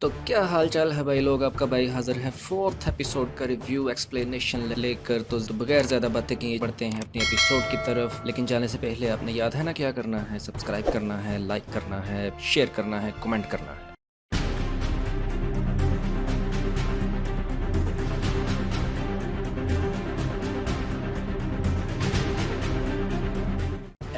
तो क्या हाल चाल है भाई लोग। आपका भाई हाजिर है फोर्थ एपिसोड का रिव्यू एक्सप्लेनेशन लेकर। तो बगैर ज़्यादा बातें किए बढ़ते हैं अपनी एपिसोड की तरफ। लेकिन जाने से पहले आपने याद है ना क्या करना है। सब्सक्राइब करना है, लाइक करना है, शेयर करना है, कमेंट करना है।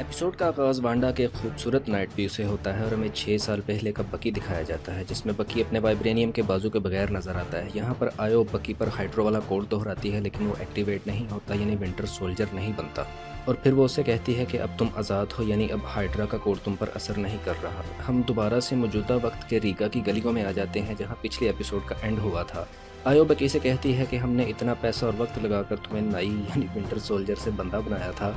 एपिसोड का आगाज़ वांडा के खूबसूरत नाइट व्यू से होता है और हमें 6 साल पहले का बकी दिखाया जाता है, जिसमें बकी अपने वाइब्रेनियम के बाजू के बगैर नजर आता है। यहाँ पर आयो बकी पर हाइड्रो वाला कोड दोहराती है, लेकिन वो एक्टिवेट नहीं होता, यानी विंटर सोल्जर नहीं बनता। और फिर वो उससे कहती है कि अब तुम आज़ाद हो, यानी अब हाइड्रा का कोड तुम पर असर नहीं कर रहा। हम दोबारा से मौजूदा वक्त के रीगा की गलियों में आ जाते हैं, जहाँ पिछले एपिसोड का एंड हुआ था। आयो बकी से कहती है कि हमने इतना पैसा और वक्त लगाकर तुम्हें नाई यानी विंटर सोल्जर से बंदा बनाया था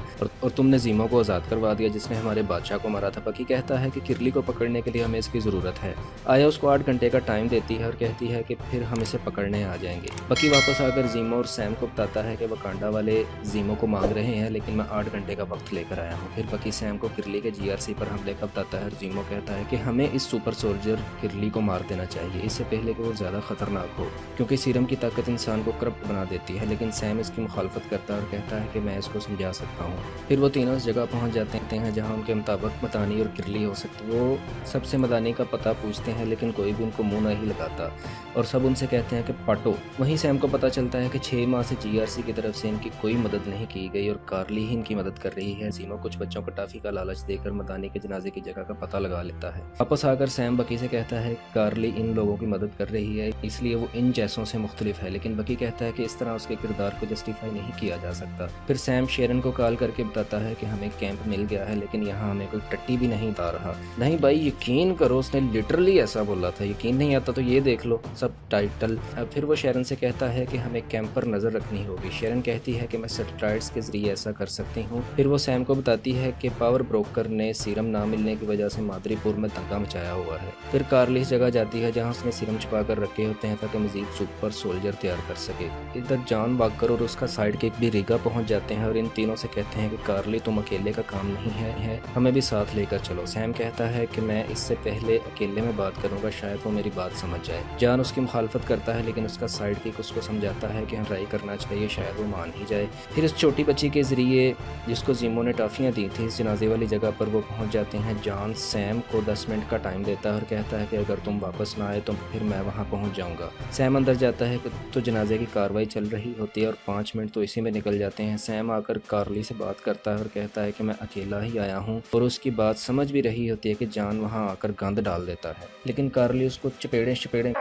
और तुमने जीमो को आज़ाद करवा दिया, जिसने हमारे बादशाह को मारा था। बकी कहता है कि किरली को पकड़ने के लिए हमें इसकी ज़रूरत है। आया उसको 8 घंटे का टाइम देती है और कहती है कि फिर हम इसे पकड़ने आ जाएंगे। बकी वापस आकर जीमो और सैम को बताता है कि वकांडा वाले जीमो को मांग रहे हैं, लेकिन मैं 8 घंटे का वक्त लेकर आया हूँ। फिर बकी सैम को किरली के जीआरसी पर हमले का बताता है और जीमो कहता है कि हमें इस सुपर सोल्जर किरली को मार देना चाहिए, इससे पहले कि वो ज़्यादा खतरनाक हो, क्योंकि सीरम की ताकत इंसान को करप्ट बना देती है। लेकिन सैम इसकी मुखालफत करता है और कहता है कि मैं इसको समझा सकता हूँ। फिर वो तीनों उस जगह पहुँच जाते हैं जहाँ उनके मुताबिक मदानी और किरली हो सकती। वो सबसे मदानी का पता पूछते हैं, लेकिन कोई भी उनको मुंह नहीं लगाता और सब उनसे कहते हैं कि पाटो। वहीं सैम को पता चलता है कि 6 माह से जीआरसी की तरफ से इनकी कोई मदद नहीं की गई और कार्ली ही इनकी मदद कर रही है। जीमो कुछ बच्चों को टाफी का लालच देकर मदानी के जनाजे की जगह का पता लगा लेता है। वापस आकर सैम बकी से कहता है कार्ली इन लोगों की मदद कर रही है, इसलिए वो इन जैसों से मुख्तलिफ है। लेकिन बकी कहता है कि इस तरह उसके किरदार को जस्टिफाई नहीं किया जा सकता। फिर सैम शेरन को कॉल करके बताता है कि हमें कैंप मिल गया है, लेकिन यहाँ हमें कोई टट्टी भी नहीं आ रहा। नहीं भाई यकीन करो, उसने लिटरली ऐसा बोला था। यकीन नहीं आता तो ये देख लो सब टाइटल। फिर वो शेरन से कहता है कि हमें कैंप पर नजर रखनी होगी। शेरन कहती है कि मैं सैटेलाइट्स के जरिए ऐसा कर सकती हूँ। फिर वो सैम को बताती है कि पावर ब्रोकर ने सीरम ना मिलने की वजह से मादरीपुर में दंगा मचाया हुआ है। फिर कार्ली इस जगह जाती है जहाँ उसने सीरम छुपा कर रखे होते हैं ताकि मजीद सुपर सोल्जर तैयार कर सके। इधर जॉन वाकर और उसका साइड किक भी रीगा पहुंच जाते हैं और इन तीनों से कहते हैं कि कार्ली तुम अकेले का काम नहीं है, हमें भी साथ लेकर चलो। सैम कहता है कि मैं इससे पहले अकेले में बात करूंगा, शायद वो मेरी बात समझ जाए। जॉन उसकी मुखालफत करता है, लेकिन उसका साइड किक उसको समझाता है कि ट्राई करना चाहिए, शायद वो मान ही जाए। फिर इस छोटी बच्ची के जरिए जिसको जीमो ने टॉफियाँ दी थी, इस जनाजे वाली जगह पर वो पहुंच जाते हैं। जॉन सैम को 10 मिनट का टाइम देता है और कहता है कि अगर तुम वापस ना आए तो फिर मैं वहाँ पहुँच जाऊँगा। सैम अंदर जाता है तो जनाजे की कार्रवाई चल रही होती है और 5 मिनट तो इसी में निकल जाते हैं। सैम आकर कार्ली से बात करता है और कहता है कि मैं अकेला ही आया हूँ और उसकी बात समझ भी रही होती है कि जॉन वहाँ आकर गंद डाल देता है, लेकिन कार्ली उसको चपेड़े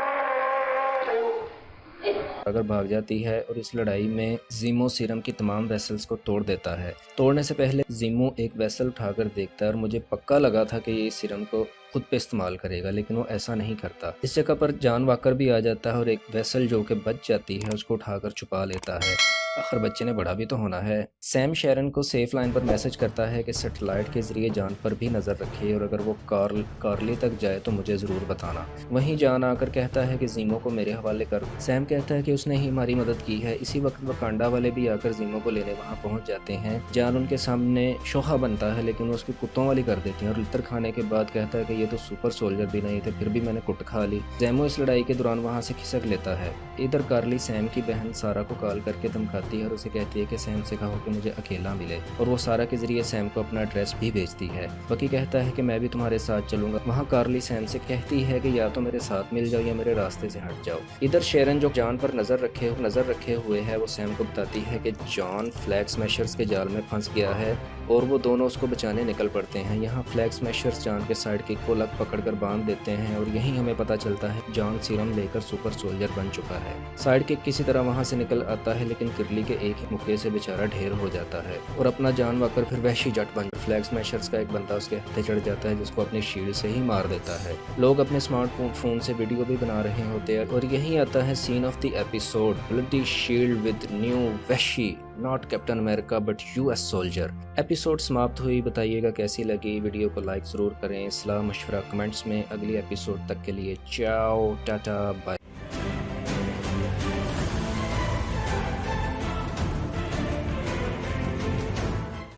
अगर भाग जाती है और इस लड़ाई में जीमो सीरम की तमाम वेसल्स को तोड़ देता है। तोड़ने से पहले जीमो एक वेसल उठाकर देखता है और मुझे पक्का लगा था कि ये सीरम को खुद पे इस्तेमाल करेगा, लेकिन वो ऐसा नहीं करता। इस जगह पर जॉन वाकर भी आ जाता है और एक वेसल जो कि बच जाती है उसको उठाकर छुपा लेता है। आखिर बच्चे ने बड़ा भी तो होना है। सैम शेरन को सेफ लाइन पर मैसेज करता है कि सैटेलाइट के जरिए जॉन पर भी नजर रखे और अगर वो कार्ली तक जाए तो मुझे जरूर बताना। वहीं जॉन आकर कहता है कि जीमो को मेरे हवाले कर। सैम कहता है कि उसने ही हमारी मदद की है। इसी वक्त वकांडा वाले भी आकर जीमो को लेने वहाँ पहुँच जाते हैं। जॉन उनके सामने शोहा बनता है, लेकिन वो उसकी कुत्तों वाली कर देती है और लितर खाने के बाद कहता है कि ये तो सुपर सोल्जर भी नहीं थे, फिर भी मैंने कुट खा ली। जैमो इस लड़ाई के दौरान वहाँ से खिसक लेता है। इधर कार्ली सैम की बहन सारा को कॉल करके धमकाती है और उसे कहती है कि सैम से कहो कि मुझे अकेला मिले, और वो सारा के जरिए सैम को अपना एड्रेस भी भेजती है। बकी कहता है कि मैं भी तुम्हारे साथ चलूंगा। वहाँ कार्ली सैम से कहती है कि या तो मेरे साथ मिल जाओ या मेरे रास्ते से हट जाओ। इधर शेरन जो जॉन पर नजर रखे हुए है, वो सैम को बताती है कि जॉन फ्लैग स्मैशर्स के जाल में फंस गया है और वो दोनों उसको बचाने निकल पड़ते हैं। यहाँ फ्लैग स्मैशर्स जॉन के साइड किक को लग पकड़कर बांध देते हैं और यहीं हमें पता चलता है जॉन सीरम लेकर सुपर सोल्जर बन चुका है। साइड किक किसी तरह वहाँ से निकल आता है, लेकिन किरली के एक ही मुक्के से बेचारा ढेर हो जाता है और अपना जान वाकर फिर वैशी जट बन। फ्लैग स्मैशर्स का एक बंदा उसके हत्थे चढ़ जाता है, जिसको अपनी शील्ड से ही मार देता है। लोग अपने स्मार्टफोन से वीडियो भी बना रहे होते हैं और यहीं आता है scene of the episode, bloody shield with new वैशी, not captain America but US soldier. Episode समाप्त हुई। बताइएगा कैसी लगी। वीडियो को लाइक जरूर करें। सलाह मशवरा कमेंट्स में। अगली एपिसोड तक के लिए चाओ टाटा बाय।